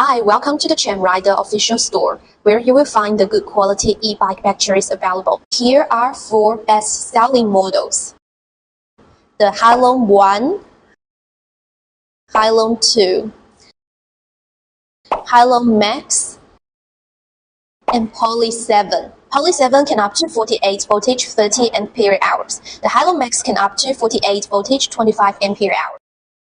Hi, welcome to the Rider official store, where you will find the good quality e-bike batteries available. Here are 4 best-selling models: the Hailong 1, Hailong 2, Hailong Max, and Poly 7. Poly 7 can up to 48 voltage 30 ampere hours. The Hailong Max can up to 48 voltage 25 ampere hours.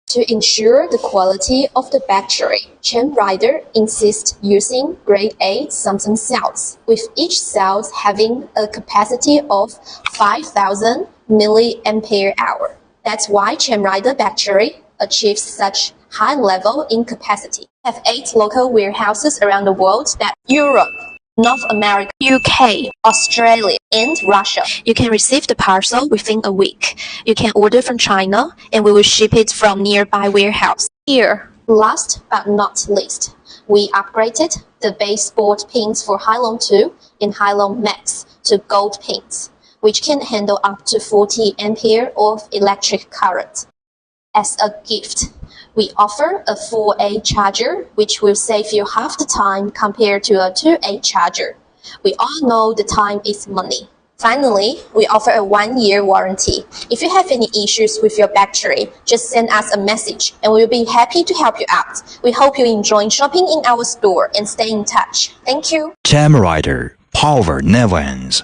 To ensure the quality of the battery, Rider insists using grade A Samsung cells, with each cell having a capacity of 5,000 milliampere hour. That's why Rider battery achieves such high level in capacity. We have 8 local warehouses around the world: that Europe, North America, UK, Australia, and Russia. You can receive the parcel within a week. You can order from China, and we will ship it from nearby warehouse. Here, last but not least, we upgraded the baseboard pins for Hailong 2 and Hailong Max to gold pins, which can handle up to 40 ampere of electric current. As a gift, we offer a 4A charger, which will save you half the time compared to a 2A charger. We all know the time is money. Finally, we offer a 1-year warranty. If you have any issues with your battery, just send us a message and we'll be happy to help you out. We hope you enjoy shopping in our store and stay in touch. Thank you. Rider, power never ends.